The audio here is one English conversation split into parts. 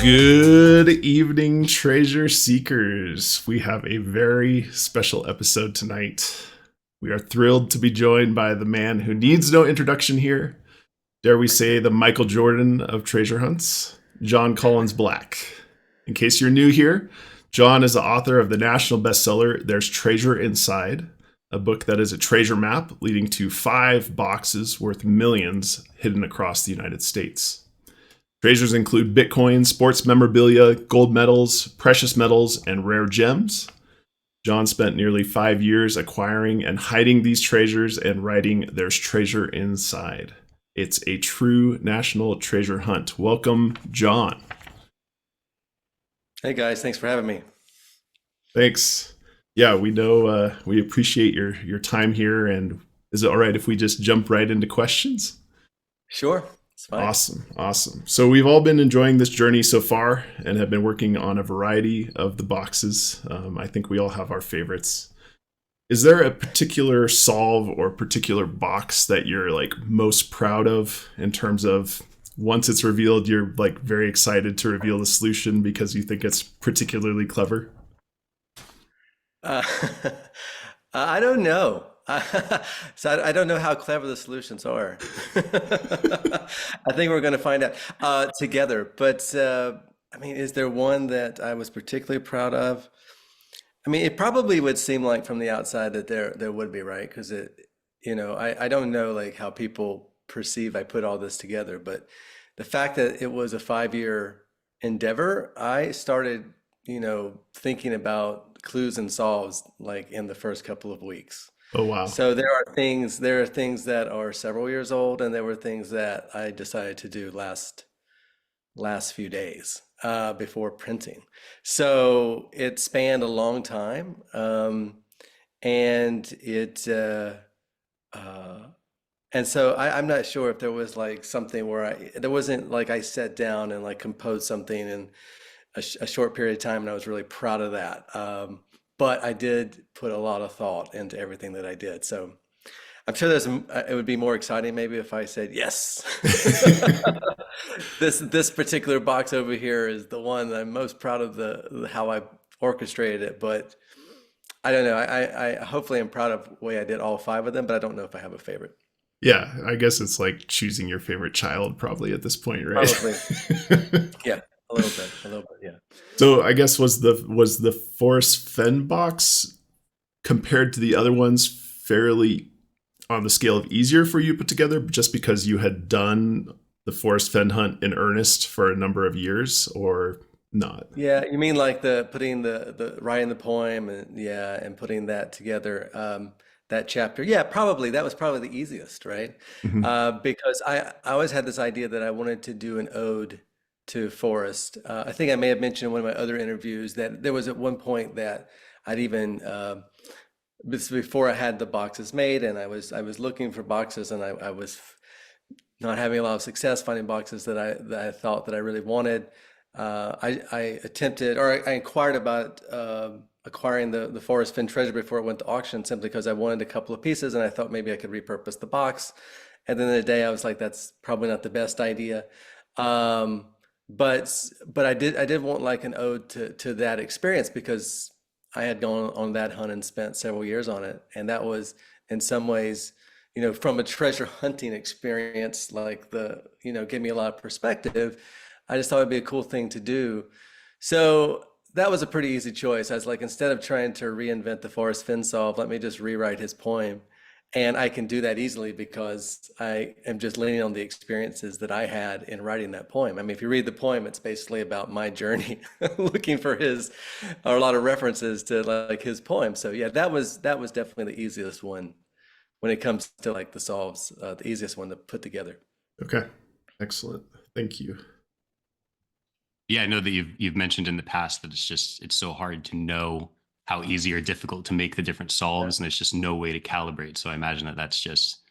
Good evening, treasure seekers. We have a very special episode tonight. We are thrilled to be joined by the man who needs no introduction here. Dare we say the Michael Jordan of treasure hunts, Jon Collins-Black. In case you're new here, Jon is the author of the national bestseller, There's Treasure Inside, a book that is a treasure map leading to 5 boxes worth millions hidden across the United States. Treasures include Bitcoin, sports memorabilia, gold medals, precious metals, and rare gems. Jon spent nearly 5 years acquiring and hiding these treasures and writing There's Treasure Inside. It's a true national treasure hunt. Welcome, Jon. Hey guys, thanks for having me. Thanks. Yeah, we know we appreciate your time here. And is it all right if we just jump right into questions? Sure, it's fine. Awesome. So we've all been enjoying this journey so far and have been working on a variety of the boxes. I think we all have our favorites. Is there a particular solve or particular box that you're like most proud of in terms of once it's revealed, you're like very excited to reveal the solution because you think it's particularly clever? Uh, I don't know. So I don't know how clever the solutions are. I think we're going to find out together. But I mean, is there one that I was particularly proud of? I mean, it probably would seem like from the outside that there would be, right? Because I don't know like how people perceive I put all this together, but the fact that it was a 5-year endeavor, I started, thinking about clues and solves like in the first couple of weeks. Oh, wow. So there are things that are several years old, and there were things that I decided to do last few days before printing. So it spanned a long time, and it uh, and so I'm not sure if there was like something where there wasn't like I sat down and like composed something in a short period of time, and I was really proud of that. But I did put a lot of thought into everything that I did. So I'm sure it would be more exciting maybe if I said yes. This particular box over here is the one that I'm most proud of how I orchestrated it. But I don't know. I hopefully am proud of the way I did all 5 of them, but I don't know if I have a favorite. Yeah, I guess it's like choosing your favorite child probably at this point, right? Probably, yeah, a little bit, yeah. So I guess was the Forrest Fenn box compared to the other ones fairly on the scale of easier for you to put together just because you had done the Forrest Fenn hunt in earnest for a number of years or not? Yeah, you mean like the putting the writing the poem and yeah, and putting that together, that chapter. Yeah, probably that was probably the easiest, right? Hmm. Because I always had this idea that I wanted to do an ode to Forrest. I think I may have mentioned in one of my other interviews that there was at one point that I'd even this was before I had the boxes made, and I was looking for boxes, and I was not having a lot of success finding boxes that I thought that I really wanted. I attempted or I inquired about acquiring the Forrest Fenn treasure before it went to auction simply because I wanted a couple of pieces and I thought maybe I could repurpose the box. At the end of the day, I was like, that's probably not the best idea. Um, but I did want like an ode to that experience because I had gone on that hunt and spent several years on it, and that was in some ways, from a treasure hunting experience, like gave me a lot of perspective. I just thought it'd be a cool thing to do. So that was a pretty easy choice. I was like, instead of trying to reinvent the Forrest Fenn solve, let me just rewrite his poem. And I can do that easily because I am just leaning on the experiences that I had in writing that poem. I mean, if you read the poem, it's basically about my journey looking for or a lot of references to like his poem. So yeah, that was definitely the easiest one when it comes to like the solves, the easiest one to put together. Okay. Excellent. Thank you. Yeah, I know that you've mentioned in the past that it's so hard to know how easy or difficult to make the different solves, and there's just no way to calibrate. So I imagine that that's just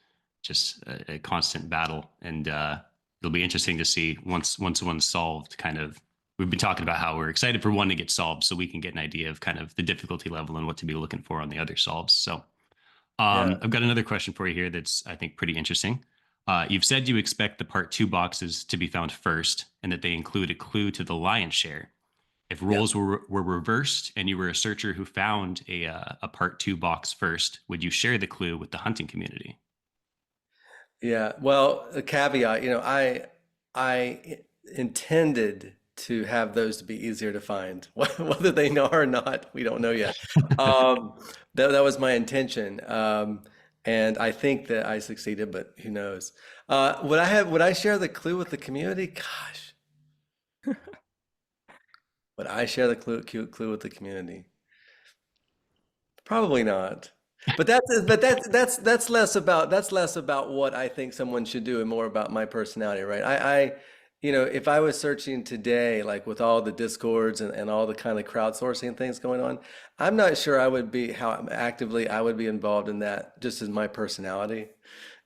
a constant battle, and it'll be interesting to see once one's solved. Kind of, we've been talking about how we're excited for one to get solved, so we can get an idea of kind of the difficulty level and what to be looking for on the other solves. So Yeah. I've got another question for you here that's I think pretty interesting. You've said you expect the part two boxes to be found first and that they include a clue to the lion's share. If Yeah. roles were reversed and you were a searcher who found a part two box first, would you share the clue with the hunting community? Yeah. Well, a caveat, I intended to have those to be easier to find. Whether they are or not, we don't know yet. Um, that was my intention. And I think that I succeeded, but who knows? Would I share the clue with the community? Gosh, would I share the clue with the community? Probably not. But that's less about what I think someone should do and more about my personality, right? If I was searching today, like with all the discords and all the kind of crowdsourcing things going on, I'm not sure I would be how actively I would be involved in that just as my personality.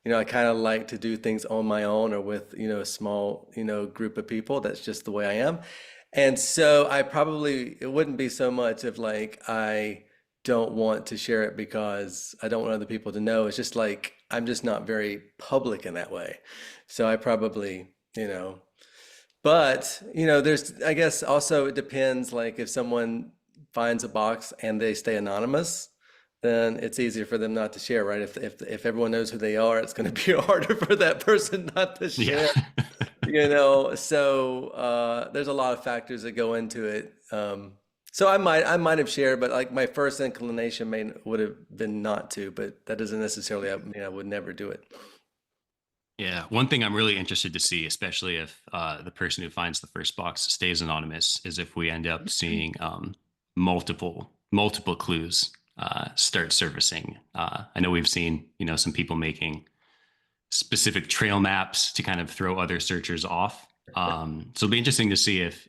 I kind of like to do things on my own or with, a small, group of people. That's just the way I am. And so it wouldn't be so much of like I don't want to share it because I don't want other people to know. It's just like I'm just not very public in that way. So I probably, but there's, I guess also it depends, like if someone finds a box and they stay anonymous, then it's easier for them not to share, right? If everyone knows who they are, it's going to be harder for that person not to Yeah. share. So there's a lot of factors that go into it. So I might have shared, but like my first inclination would have been not to, but that doesn't necessarily mean I would never do it. Yeah, one thing I'm really interested to see, especially if the person who finds the first box stays anonymous, is if we end up seeing multiple clues start surfacing. I know we've seen some people making specific trail maps to kind of throw other searchers off. So it'll be interesting to see if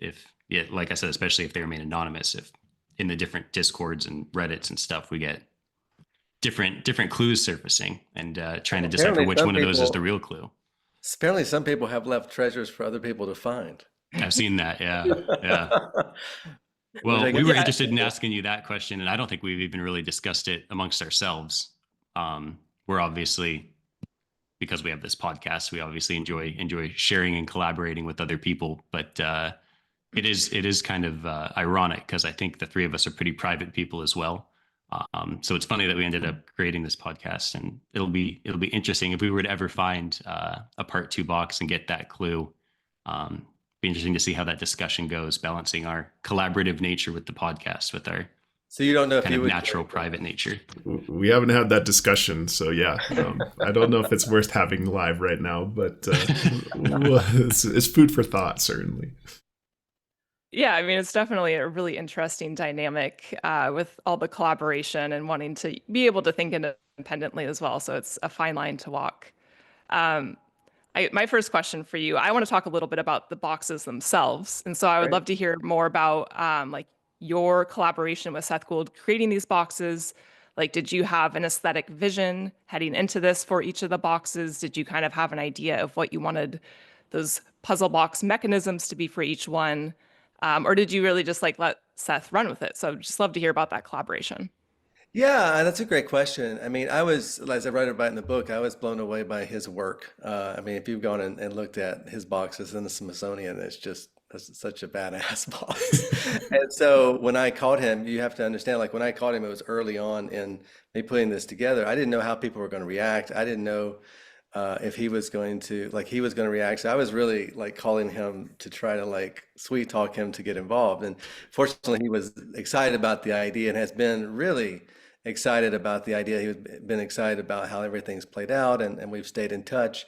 yeah, like I said, especially if they remain anonymous, if in the different discords and Reddits and stuff, we get different clues surfacing and trying to decipher Apparently which some one of those is the people, real clue. apparently some people have left treasures for other people to find. I've seen that. Yeah. Yeah. Which I Well, we guess were is Yeah, interested in cool. asking you that question, and I don't think we've even really discussed it amongst ourselves. We're obviously, because we have this podcast, we obviously enjoy sharing and collaborating with other people. But it is kind of ironic because I think the three of us are pretty private people as well. So it's funny that we ended up creating this podcast, and it'll be interesting if we were to ever find a part two box and get that clue. Be interesting to see how that discussion goes, balancing our collaborative nature with the podcast, with our So you don't know if kind you of would natural share it. private nature. We haven't had that discussion, so yeah, I don't know if it's worth having live right now, but it's food for thought, certainly. yeah. I mean, it's definitely a really interesting dynamic with all the collaboration and wanting to be able to think independently as well. So it's a fine line to walk. Um, my first question for you, I want to talk a little bit about the boxes themselves. And so I would Right. love to hear more about like your collaboration with Seth Gould creating these boxes. Like, did you have an aesthetic vision heading into this for each of the boxes? Did you kind of have an idea of what you wanted those puzzle box mechanisms to be for each one? Or did you really just like let Seth run with it? So just love to hear about that collaboration. Yeah, that's a great question. I mean, as I write about in the book, I was blown away by his work. I mean, if you've gone and looked at his boxes in the Smithsonian, that's such a badass box. And so when I called him, you have to understand, like when I called him, it was early on in me putting this together. I didn't know how people were going to react. I didn't know if he was going to react. So I was really like calling him to try to like sweet talk him to get involved. And fortunately, he was excited about the idea and has been really excited about the idea. He's been excited about how everything's played out, and we've stayed in touch.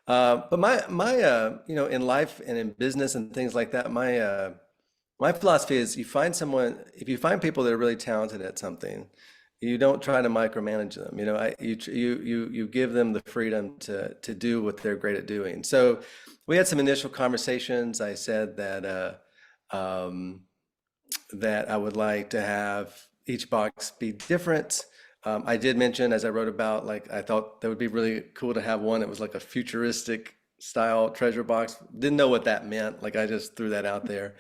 But in life and in business and things like that, my philosophy is if you find people that are really talented at something, you don't try to micromanage them. You give them the freedom to do what they're great at doing. So we had some initial conversations. I said that I would like to have each box be different. I did mention, as I wrote about, like I thought that would be really cool to have one that was like a futuristic style treasure box. Didn't know what that meant. Like I just threw that out there.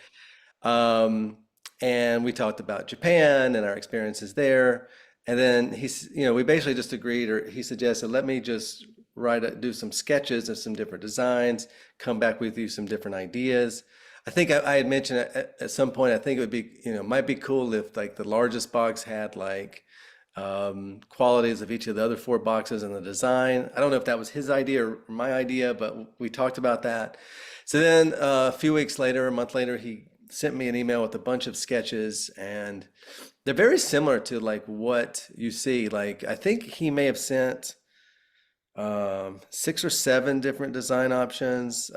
Um, and we talked about Japan and our experiences there. And then we basically just agreed, or he suggested, let me just do some sketches of some different designs, come back with you some different ideas. I think I had mentioned at some point, I think it would be, might be cool if like the largest box had like qualities of each of the other four boxes in the design. I don't know if that was his idea or my idea, but we talked about that. So then a few weeks later, a month later, he sent me an email with a bunch of sketches, and they're very similar to like what you see. Like I think he may have sent 6 or 7 different design options.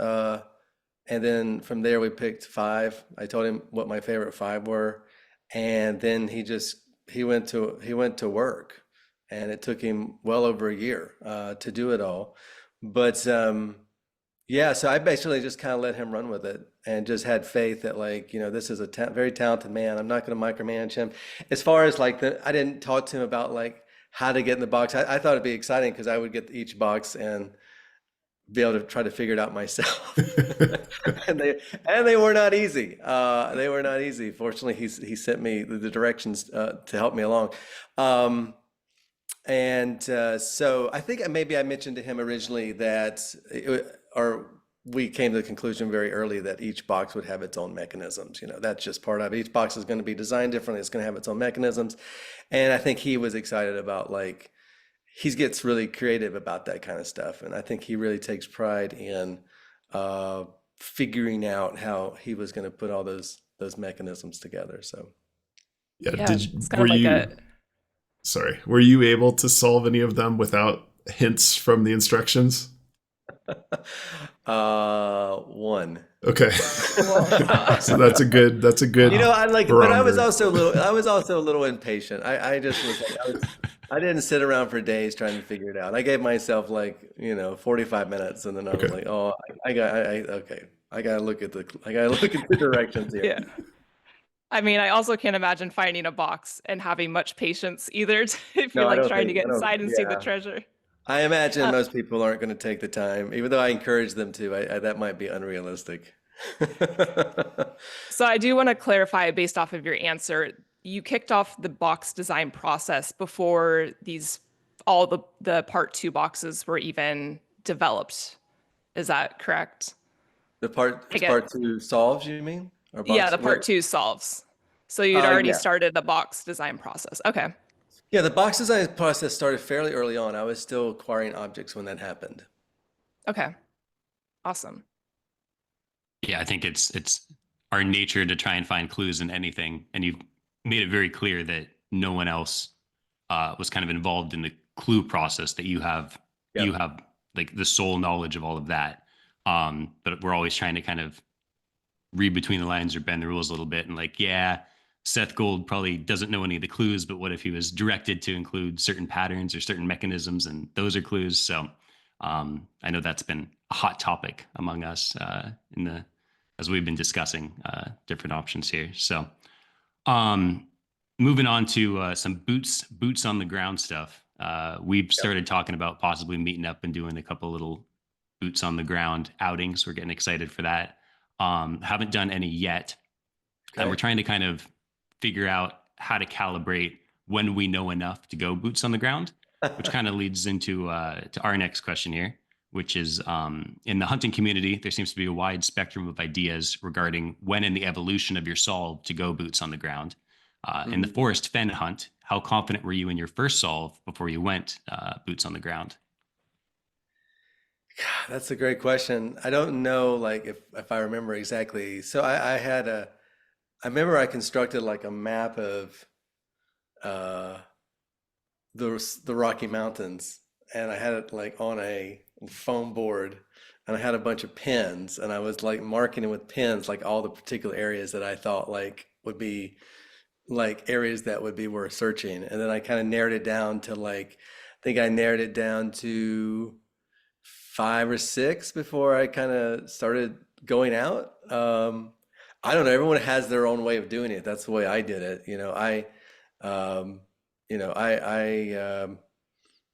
And then from there we picked 5. I told him what my favorite 5 were. And then he went to work, and it took him well over a year to do it all. But yeah, so I basically just kind of let him run with it and just had faith that like, this is a very talented man. I'm not going to micromanage him. As far as like I didn't talk to him about like how to get in the box. I thought it'd be exciting because I would get each box and be able to try to figure it out myself. and they were not easy. They were not easy. Fortunately, he sent me the directions to help me along. So I think maybe I mentioned to him originally that, or we came to the conclusion very early that each box would have its own mechanisms. That's just part of it. Each box is going to be designed differently. It's going to have its own mechanisms. And I think he was excited about like, he gets really creative about that kind of stuff. And I think he really takes pride in figuring out how he was going to put all those mechanisms together. So yeah, it's kind of like sorry, were you able to solve any of them without hints from the instructions? One. Okay. So that's a good I like, but I was barometer. also a little impatient. I just was I didn't sit around for days trying to figure it out. I gave myself like 45 minutes, and then I was like, oh, I gotta look at the directions here. Yeah. I mean, I also can't imagine finding a box and having much patience either if you're No, I like don't trying to think get I don't. inside and see the Yeah, treasure. I imagine most people aren't going to take the time, even though I encourage them to. That might be unrealistic. So I do want to clarify based off of your answer, you kicked off the box design process before all the part 2 boxes were even developed. Is that correct? It's part 2 solves, you mean? Or Yeah, box? the part 2 solves. So you'd already Yeah. started the box design process. Okay. Yeah, the box design process started fairly early on. I was still acquiring objects when that happened. Okay. Awesome. Yeah, I think it's our nature to try and find clues in anything, and you've made it very clear that no one else was kind of involved in the clue process. That you have like the sole knowledge of all of that. But we're always trying to kind of read between the lines or bend the rules a little bit, and like, yeah, Seth Gold probably doesn't know any of the clues, but what if he was directed to include certain patterns or certain mechanisms, and those are clues? So I know that's been a hot topic among us as we've been discussing different options here. So moving on to some boots on the ground stuff. We've started talking about possibly meeting up and doing a couple little boots on the ground outings. We're getting excited for that. Haven't done any yet. Okay. And we're trying to kind of figure out how to calibrate when we know enough to go boots on the ground, which kind of leads into to our next question here, which is in the hunting community, there seems to be a wide spectrum of ideas regarding when in the evolution of your solve to go boots on the ground. In the Forrest Fenn hunt, how confident were you in your first solve before you went boots on the ground? That's a great question. I don't know, like if I remember exactly. So I remember I constructed like a map of uh, the Rocky Mountains, and I had it like on a foam board, and I had a bunch of pins, and I was like marking it with pins, like all the particular areas that I thought like would be like areas that would be worth searching. And then I kind of narrowed it down to like, I think I narrowed it down to 5 or 6 before I kind of started going out. I don't know. Everyone has their own way of doing it. That's the way I did it. Um,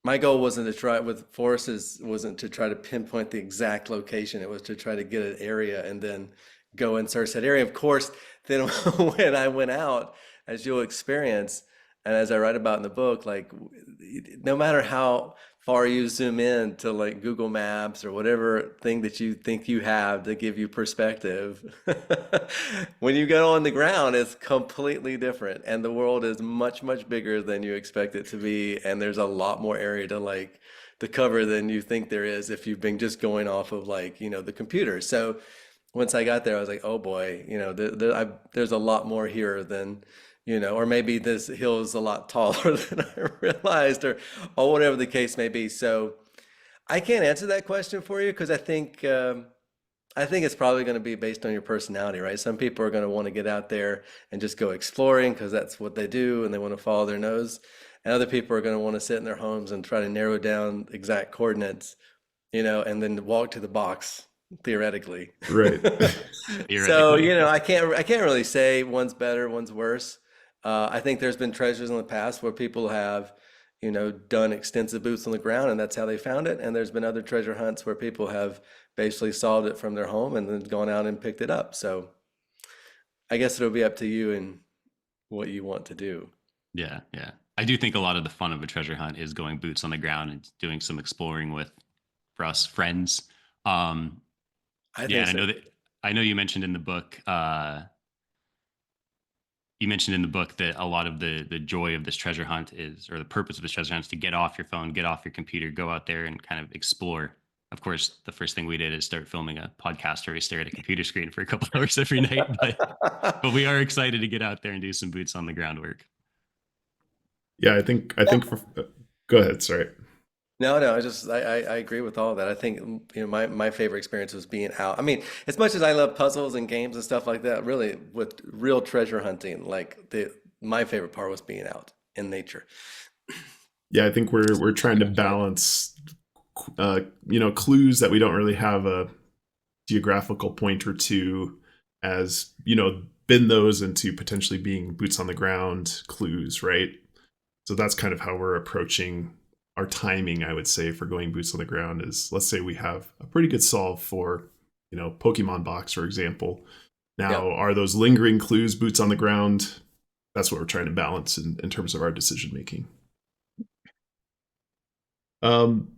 my goal wasn't to try with Forrest's wasn't to try to pinpoint the exact location. It was to try to get an area and then go and search that area. Of course, then when I went out, as you'll experience, And as I write about in the book, like no matter how far you zoom in to like Google Maps or whatever thing that you think you have to give you perspective, when you go on the ground, it's completely different. And the world is much, much bigger than you expect it to be. And there's a lot more area to cover than you think there is if you've been just going off of like, the computer. So once I got there, I was like, oh boy, there's a lot more here than, or maybe this hill is a lot taller than I realized, or whatever the case may be. So I can't answer that question for you because I think it's probably going to be based on your personality, right? Some people are going to want to get out there and just go exploring because that's what they do and they want to follow their nose. And other people are going to want to sit in their homes and try to narrow down exact coordinates, and then walk to the box theoretically. Right. So, I can't really say one's better, one's worse. I think there's been treasures in the past where people have, done extensive boots on the ground and that's how they found it. And there's been other treasure hunts where people have basically solved it from their home and then gone out and picked it up. So I guess it'll be up to you and what you want to do. Yeah, yeah. I do think a lot of the fun of a treasure hunt is going boots on the ground and doing some exploring with, for us, friends. I Yeah, think and so. I know you mentioned in the book. You mentioned in the book that a lot of the joy of this treasure hunt is, or the purpose of this treasure hunt is to get off your phone, get off your computer, go out there and kind of explore. Of course, the first thing we did is start filming a podcast where we stare at a computer screen for a couple hours every night. But we are excited to get out there and do some boots on the ground work. Yeah, I think for go ahead, sorry. No, I agree with all that. I think my favorite experience was being out. I mean, as much as I love puzzles and games and stuff like that, really with real treasure hunting, like my favorite part was being out in nature. Yeah, I think we're trying to balance clues that we don't really have a geographical pointer to as, bend those into potentially being boots on the ground clues, right? So that's kind of how we're approaching our timing, I would say, for going boots on the ground is, let's say we have a pretty good solve for, Pokemon box, for example. Now, Are those lingering clues boots on the ground? That's what we're trying to balance in terms of our decision making.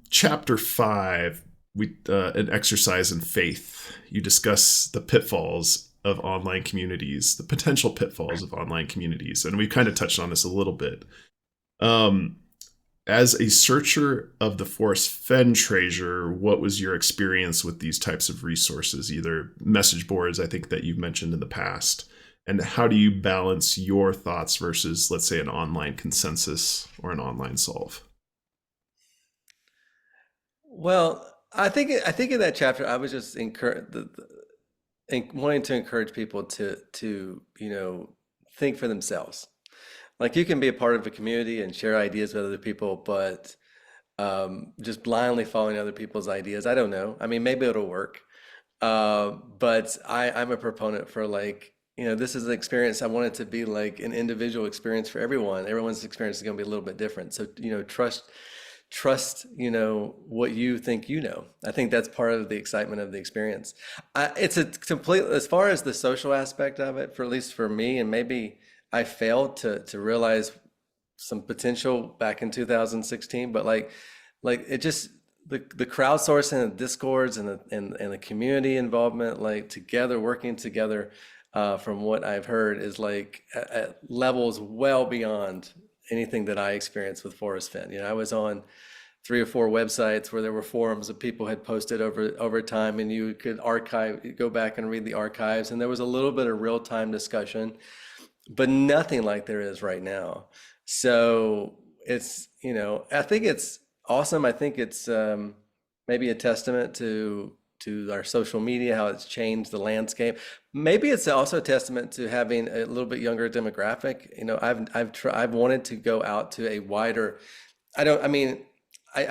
Chapter 5, an exercise in faith. You discuss the pitfalls of online communities, the potential pitfalls of online communities, and we kind of touched on this a little bit. As a searcher of the Forrest Fenn treasure, what was your experience with these types of resources, either message boards, I think that you've mentioned in the past, and how do you balance your thoughts versus, let's say, an online consensus or an online solve? Well, I think in that chapter I was just wanting to encourage people to think for themselves. Like you can be a part of a community and share ideas with other people, but just blindly following other people's ideas, I don't know. I mean, maybe it'll work. But I'm a proponent for like, this is an experience. I want it to be like an individual experience for everyone. Everyone's experience is going to be a little bit different. So, trust, what you think I think that's part of the excitement of the experience. It's a complete, as far as the social aspect of it, for at least for me, and maybe I failed to realize some potential back in 2016, but like it just the crowdsourcing and the discords and the community involvement, like working together, from what I've heard, is like at levels well beyond anything that I experienced with Forrest Fenn. I was on 3 or 4 websites where there were forums that people had posted over time, and you could go back and read the archives, and there was a little bit of real-time discussion, but nothing like there is right now. So it's, I think it's awesome. I think it's maybe a testament to our social media, how it's changed the landscape. Maybe it's also a testament to having a little bit younger demographic. I've wanted to go out to a wider. I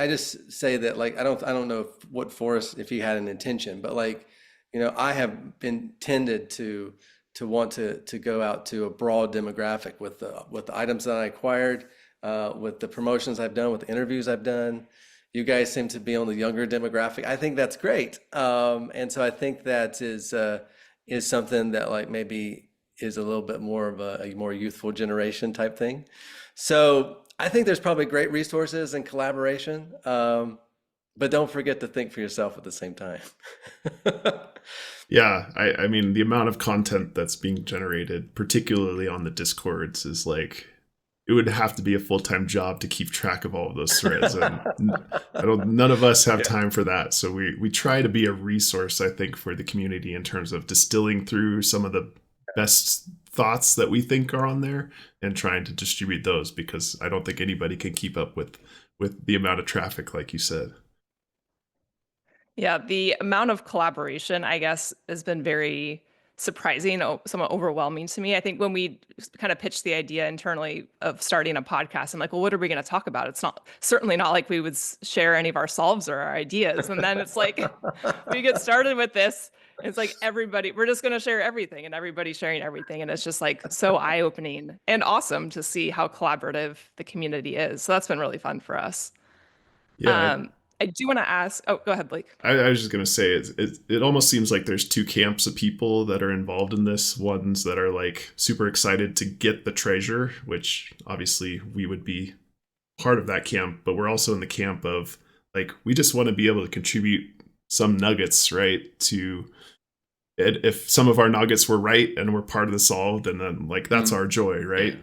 just say that, like, I don't know what Forrest, if he had an intention, but like, I have been tended to want to go out to a broad demographic with the items that I acquired, with the promotions I've done, with the interviews I've done. You guys seem to be on the younger demographic. I think that's great, and so I think that is something that, like, maybe is a little bit more of a more youthful generation type thing. So I think there's probably great resources and collaboration, but don't forget to think for yourself at the same time. Yeah, I mean, the amount of content that's being generated, particularly on the Discords, is like, it would have to be a full-time job to keep track of all of those threads, and none of us have Yeah. time for that. So we try to be a resource, I think, for the community in terms of distilling through some of the best thoughts that we think are on there and trying to distribute those, because I don't think anybody can keep up with the amount of traffic, like you said. Yeah, the amount of collaboration, I guess, has been very surprising, somewhat overwhelming to me. I think when we kind of pitched the idea internally of starting a podcast, I'm like, well, what are we going to talk about? It's not certainly not like we would share any of ourselves or our ideas. And then it's like we get started with this. It's like we're just going to share everything, and everybody's sharing everything. And it's just like so eye-opening and awesome to see how collaborative the community is. So that's been really fun for us. Yeah, I do want to ask, oh, go ahead, Blake. I was just gonna say it almost seems like there's two camps of people that are involved in this. Ones that are like super excited to get the treasure, which obviously we would be part of that camp, but we're also in the camp of like, we just want to be able to contribute some nuggets, right? To if some of our nuggets were right and we're part of the solved, and then like that's our joy, right?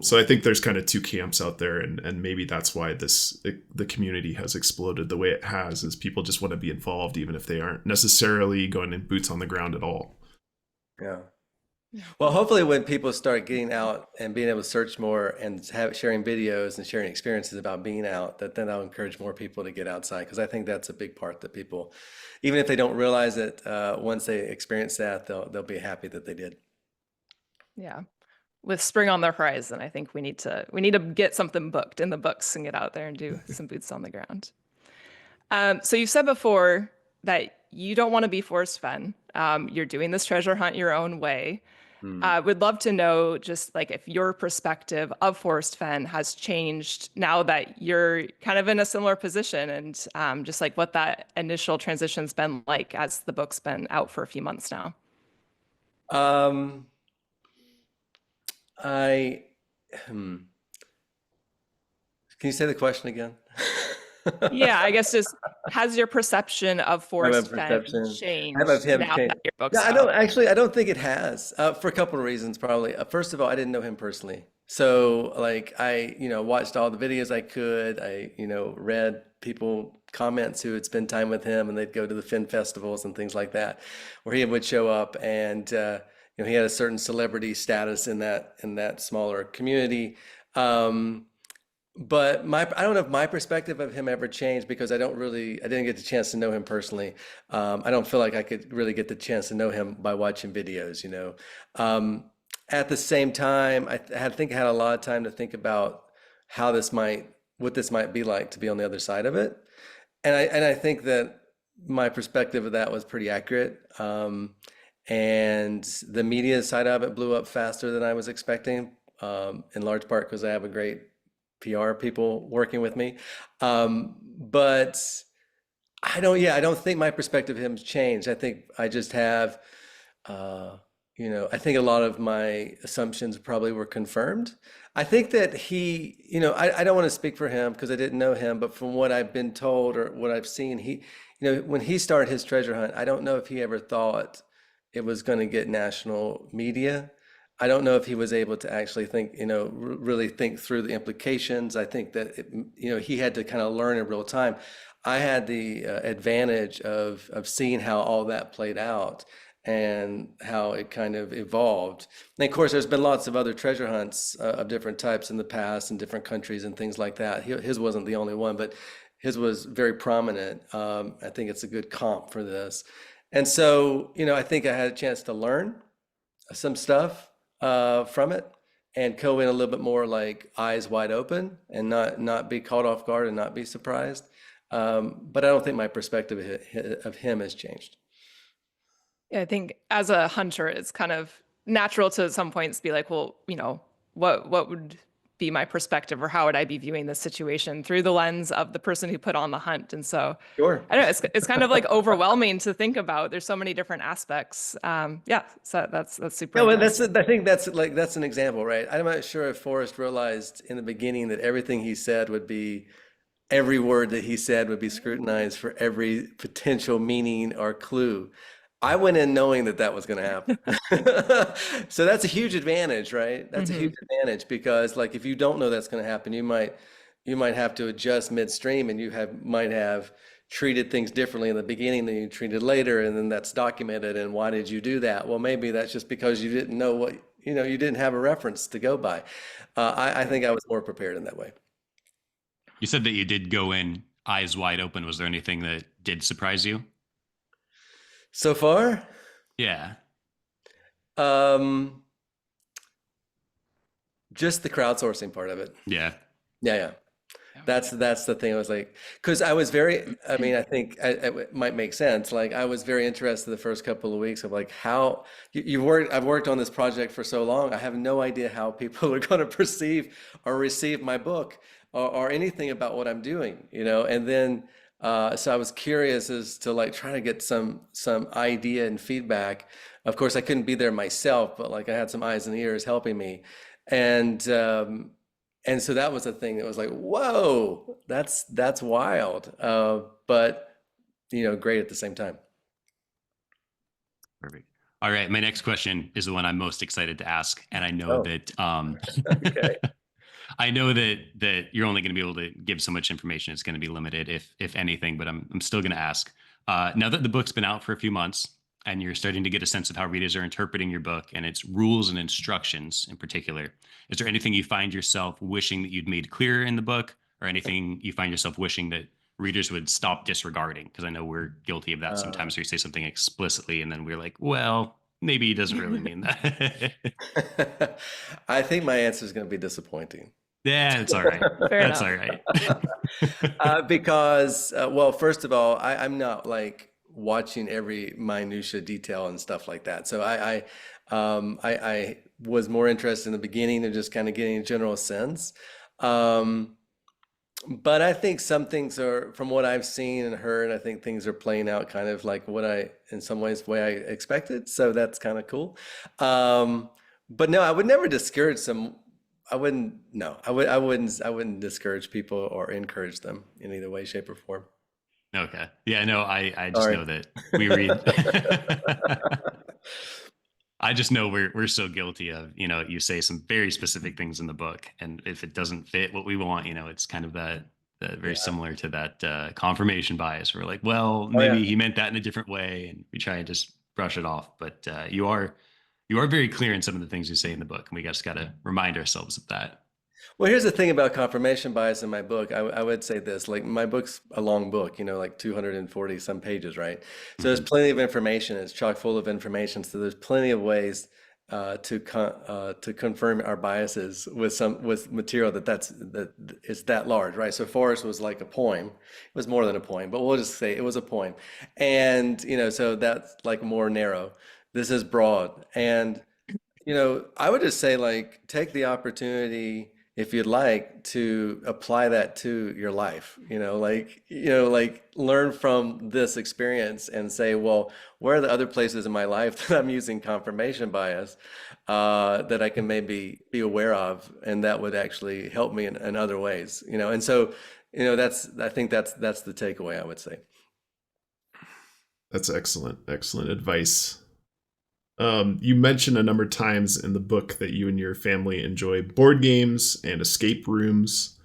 So I think there's kind of two camps out there, and maybe that's why the community has exploded the way it has, is people just want to be involved even if they aren't necessarily going in boots on the ground at all. Yeah. Well, hopefully when people start getting out and being able to search more and sharing videos and sharing experiences about being out, then I'll encourage more people to get outside, because I think that's a big part that people, even if they don't realize it, once they experience that, they'll be happy that they did. Yeah. With spring on the horizon, I think we need to get something booked in the books and get out there and do some boots on the ground. So you said before that you don't want to be Forrest Fenn. You're doing this treasure hunt your own way. Would love to know just like if your perspective of Forrest Fenn has changed now that you're kind of in a similar position, and just like what that initial transition's been like as the book's been out for a few months now. Um, I, hmm. Can you say the question again? Yeah, I guess just has your perception of My Forrest Fenn perception. Have changed him now change? that your book's No, out? I don't think it has, for a couple of reasons, probably. First of all, I didn't know him personally. So like watched all the videos I could. I, read people comments who had spent time with him, and they'd go to the Fin festivals and things like that, where he would show up, and he had a certain celebrity status in that smaller community. But I don't know if my perspective of him ever changed, because I didn't get the chance to know him personally. I don't feel like I could really get the chance to know him by watching videos. At the same time, I think I had a lot of time to think about what this might be like to be on the other side of it. And I think that my perspective of that was pretty accurate. And the media side of it blew up faster than I was expecting, in large part because I have a great PR people working with me. But I don't think my perspective of him's changed. I think I just have, I think a lot of my assumptions probably were confirmed. I think that I don't want to speak for him because I didn't know him, but from what I've been told or what I've seen, when he started his treasure hunt, I don't know if he ever thought it was going to get national media. I don't know if he was able to actually think, really think through the implications. I think that, he had to kind of learn in real time. I had the advantage of seeing how all that played out and how it kind of evolved. And of course, there's been lots of other treasure hunts of different types in the past in different countries and things like that. His wasn't the only one, but his was very prominent. I think it's a good comp for this. And so, I think I had a chance to learn some stuff from it and go in a little bit more like eyes wide open and not be caught off guard and not be surprised. But I don't think my perspective of him has changed. Yeah, I think as a hunter, it's kind of natural to at some points be like, well, what would be my perspective, or how would I be viewing this situation through the lens of the person who put on the hunt? And so Sure. I don't know, it's kind of like overwhelming to think about. There's so many different aspects. Yeah, so that's super No, well, interesting. I think that's an example, right? I'm not sure if Forrest realized in the beginning that everything he said would be every word that he said would be scrutinized for every potential meaning or clue. I went in knowing that that was going to happen. So that's a huge advantage, right? That's a huge advantage because like if you don't know that's going to happen, you might have to adjust midstream and might have treated things differently in the beginning than you treated later, and then that's documented. And why did you do that? Well, maybe that's just because you didn't know what, you didn't have a reference to go by. I think I was more prepared in that way. You said that you did go in eyes wide open. Was there anything that did surprise you? So far, Yeah. um, just the crowdsourcing part of it. Yeah. Yeah. That's the thing. I was like, because I mean, I think it might make sense. Like, I was very interested the first couple of weeks of like how I've worked on this project for so long. I have no idea how people are going to perceive or receive my book or anything about what I'm doing, And then, so I was curious as to like trying to get some idea and feedback. Of course, I couldn't be there myself, but like I had some eyes and ears helping me, and. And so that was a thing that was like, whoa, that's wild, but great at the same time. Perfect. All right. My next question is the one I'm most excited to ask. And I know that Okay. I know that you're only going to be able to give so much information. It's going to be limited, if anything, but I'm still going to ask. Now that the book's been out for a few months and you're starting to get a sense of how readers are interpreting your book and its rules and instructions in particular, is there anything you find yourself wishing that you'd made clearer in the book, or anything you find yourself wishing that readers would stop disregarding? Because I know we're guilty of that sometimes, where you say something explicitly and then we're like, well, maybe he doesn't really mean that. I think my answer is going to be disappointing. Yeah, it's all right. Fair That's enough. all right. Because, well, first of all, I'm not like watching every minutia detail and stuff like that. So I was more interested in the beginning of just kind of getting a general sense. But I think some things are, from what I've seen and heard, I think things are playing out kind of like in some ways, the way I expected. So that's kind of cool. But no, I would never discourage some. I wouldn't. No, I wouldn't discourage people or encourage them in either way, shape, or form. Okay. Yeah, no, I just Sorry. know that we read. I just know we're so guilty of, you say some very specific things in the book, and if it doesn't fit what we want, it's kind of that very similar to that confirmation bias. We're like, well, maybe he meant that in a different way, and we try and just brush it off. But you are very clear in some of the things you say in the book, and we just got to remind ourselves of that. Well, here's the thing about confirmation bias in my book. I would say this, like my book's a long book, like 240 some pages, right? So there's plenty of information. It's chock full of information. So there's plenty of ways to confirm our biases with material that is that large, right? So Forrest was like a poem. It was more than a poem, but we'll just say it was a poem. And, so that's like more narrow. This is broad. And, I would just say like take the opportunity, if you'd like, to apply that to your life, like learn from this experience and say, well, where are the other places in my life that I'm using confirmation bias that I can maybe be aware of, and that would actually help me in other ways, and so, I think that's the takeaway, I would say. That's excellent advice. You mentioned a number of times in the book that you and your family enjoy board games and escape rooms.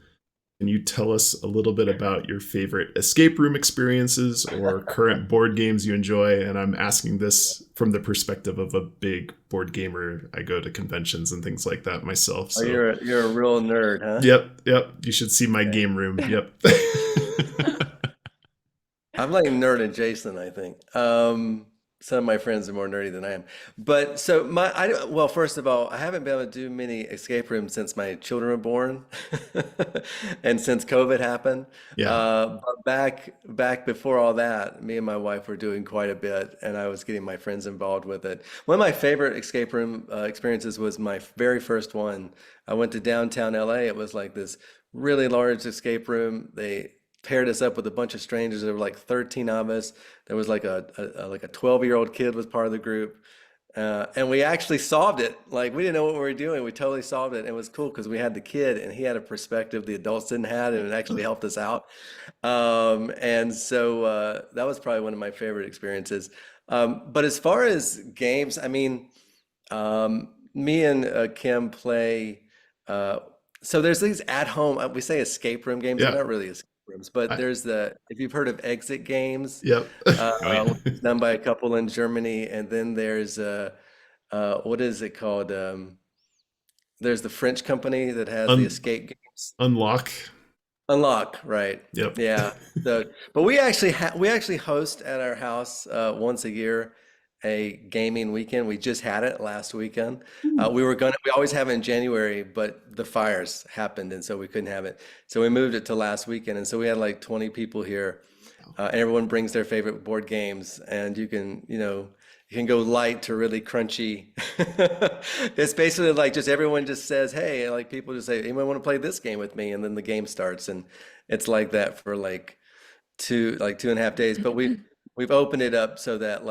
Can you tell us a little bit about your favorite escape room experiences or current board games you enjoy? And I'm asking this from the perspective of a big board gamer. I go to conventions and things like that myself. So. Oh, you're a real nerd, huh? Yep. You should see my game room. Yep. I'm like nerd adjacent, I think. some of my friends are more nerdy than I am. But well, first of all, I haven't been able to do many escape rooms since my children were born, and since COVID happened. Yeah. But back before all that, me and my wife were doing quite a bit, and I was getting my friends involved with it. One of my favorite escape room experiences was my very first one. I went to downtown LA. It was like this really large escape room. They paired us up with a bunch of strangers. There were like 13 of us. There was like a 12-year-old kid was part of the group. And we actually solved it. Like we didn't know what we were doing. We totally solved it. And it was cool because we had the kid and he had a perspective the adults didn't have, and it actually helped us out. And so that was probably one of my favorite experiences. But as far as games, I mean, me and Kim play. So there's these at home, we say escape room games. They're Yeah. not really escape rooms, but I, there's if you've heard of exit games, yep. Oh yeah. which is done by a couple in Germany. And then there's, what is it called? There's the French company that has the Un- escape games. Unlock. Unlock, right? Yep. Yeah. So, but we actually host at our house once a year a gaming weekend. We just had it last weekend. We always have it in January, but the fires happened, and so we couldn't have it. So we moved it to last weekend, and so we had like 20 people here, and everyone brings their favorite board games, and you can go light to really crunchy. It's basically like just everyone just says, hey, like people just say, anyone want to play this game with me? And then the game starts, and it's like that for like 2.5 days. But we've opened it up so that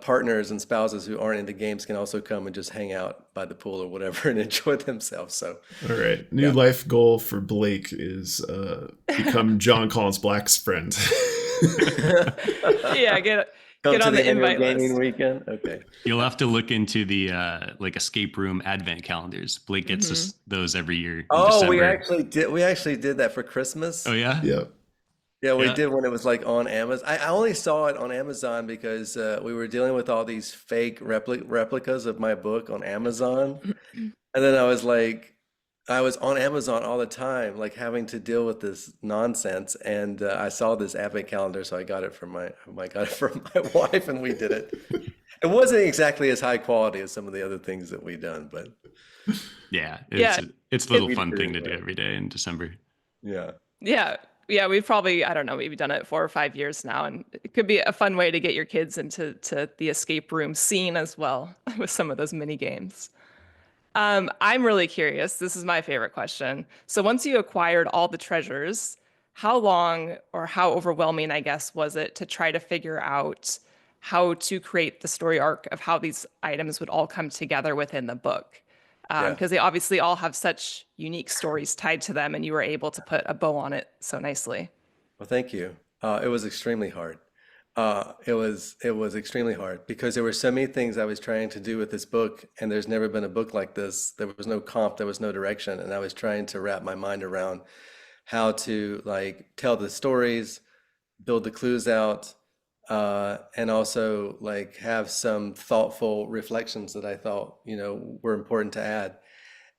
partners and spouses who aren't into games can also come and just hang out by the pool or whatever and enjoy themselves. So All right. New life goal for Blake is become Jon Collins-Black's friend. Yeah, get come to on the annual invite gaming list. weekend. Okay. You'll have to look into the like escape room advent calendars. Blake gets us those every year in Oh, we December. actually did that for Christmas. Oh yeah? Yep. Yeah, we Yeah. did when it was like on Amazon. I only saw it on Amazon because we were dealing with all these fake replicas of my book on Amazon. And then I was on Amazon all the time, like having to deal with this nonsense. And I saw this advent calendar, so I got it from I got it from my wife, and we did it. It wasn't exactly as high quality as some of the other things that we've done, but Yeah. Yeah, It's a little we fun did thing it to do right. every day in December. Yeah. yeah. We've probably, I don't know, maybe done it 4 or 5 years now, and it could be a fun way to get your kids into the escape room scene as well with some of those mini games. I'm really curious. This is my favorite question. So once you acquired all the treasures, how long or how overwhelming, I guess, was it to try to figure out how to create the story arc of how these items would all come together within the book? Yeah. Because they obviously all have such unique stories tied to them, and you were able to put a bow on it so nicely. Well, thank you. It was extremely hard. It was extremely hard because there were so many things I was trying to do with this book, and there's never been a book like this. There was no comp, there was no direction, and I was trying to wrap my mind around how to like tell the stories, build the clues out, and also like have some thoughtful reflections that I thought, were important to add.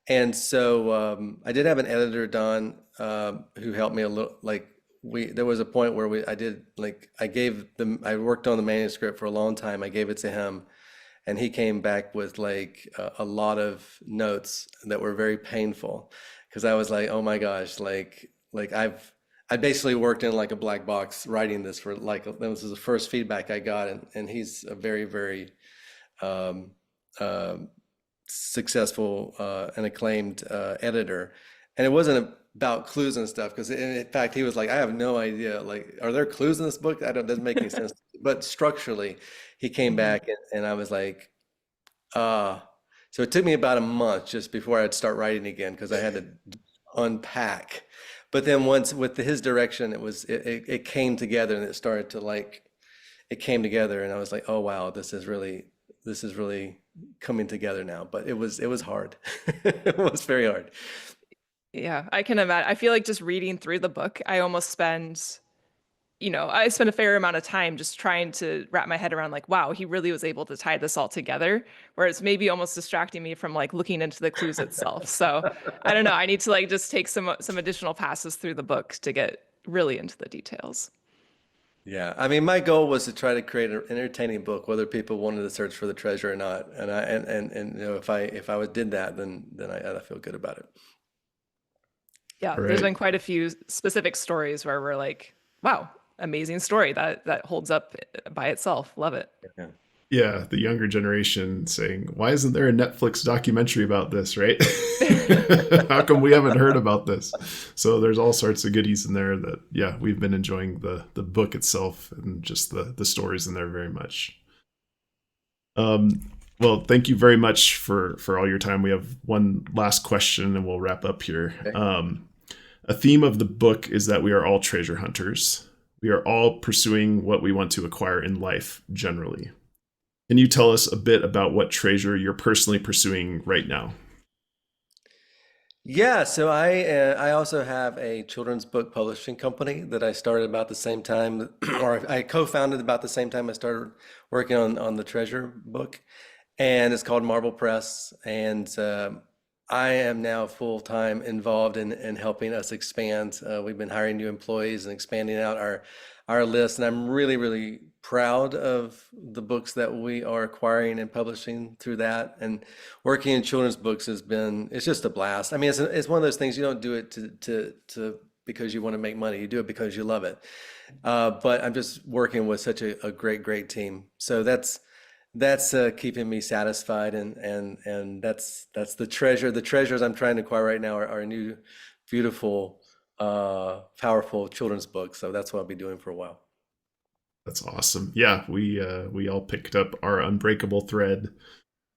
And so I did have an editor, Don, who helped me a little. Like there was a point where I worked on the manuscript for a long time. I gave it to him, and he came back with like a lot of notes that were very painful because I was like, oh my gosh, I basically worked in like a black box writing this for that was the first feedback I got, and he's a very, very um, uh, successful and acclaimed editor. And it wasn't about clues and stuff because in fact he was like, I have no idea, like, are there clues in this book? Doesn't make any sense. But structurally, he came back, and I was like, so it took me about a month just before I'd start writing again because I had to unpack. But then once with his direction, it came together, and it came together, and I was like, oh wow, this is really coming together now. But it was hard. It was very hard. Yeah, I can imagine. I feel like just reading through the book, I spend a fair amount of time just trying to wrap my head around like, wow, he really was able to tie this all together. Whereas maybe almost distracting me from like looking into the clues itself. So I don't know. I need to like just take some additional passes through the book to get really into the details. Yeah, I mean, my goal was to try to create an entertaining book, whether people wanted to search for the treasure or not. And if I did that, then I feel good about it. Yeah, All there's right. been quite a few specific stories where we're like, wow, amazing story that holds up by itself. Love it. Yeah. Yeah, the younger generation saying, "Why isn't there a Netflix documentary about this?" Right? How come we haven't heard about this? So there's all sorts of goodies in there that, yeah, we've been enjoying the book itself and just the stories in there very much. Well, thank you very much for all your time. We have one last question and we'll wrap up here. Okay. A theme of the book is that we are all treasure hunters. We are all pursuing what we want to acquire in life generally. Can you tell us a bit about what treasure you're personally pursuing right now? Yeah, so I also have a children's book publishing company that I started about the same time, or I co-founded about the same time I started working on the treasure book, and it's called Marble Press. And I am now full-time involved in helping us expand. We've been hiring new employees and expanding out our list, and I'm really proud of the books that we are acquiring and publishing through that. And working in children's books it's just a blast. I mean, it's one of those things you don't do it to because you want to make money. You do it because you love it. But I'm just working with such a great team. So that's keeping me satisfied, and that's the treasure. The treasures I'm trying to acquire right now are new, beautiful, powerful children's books. So that's what I'll be doing for a while. That's awesome. Yeah, we all picked up our Unbreakable thread.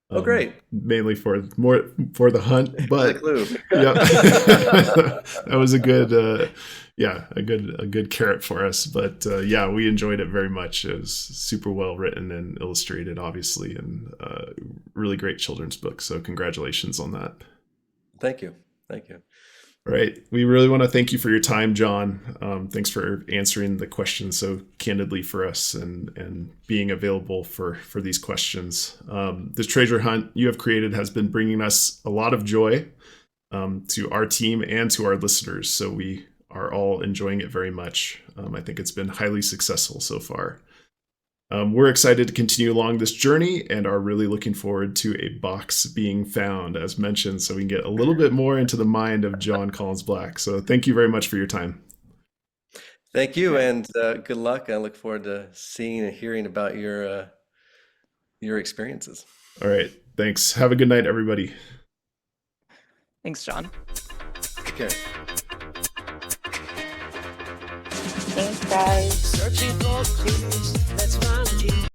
Oh, great. Mainly for the hunt, That's a but clue. yeah, that was a good a good carrot for us. But yeah, we enjoyed it very much. It was super well written and illustrated, obviously, and really great children's book. So congratulations on that. Thank you. Thank you. All right. We really want to thank you for your time, Jon. Thanks for answering the questions so candidly for us and being available for these questions. This treasure hunt you have created has been bringing us a lot of joy to our team and to our listeners. So we are all enjoying it very much. I think it's been highly successful so far. We're excited to continue along this journey and are really looking forward to a box being found, as mentioned, so we can get a little bit more into the mind of Jon Collins-Black. So thank you very much for your time. Thank you, and good luck. I look forward to seeing and hearing about your experiences. All right. Thanks. Have a good night, everybody. Thanks, Jon. Take care. Thanks, guys. Searching for clues, let's find you.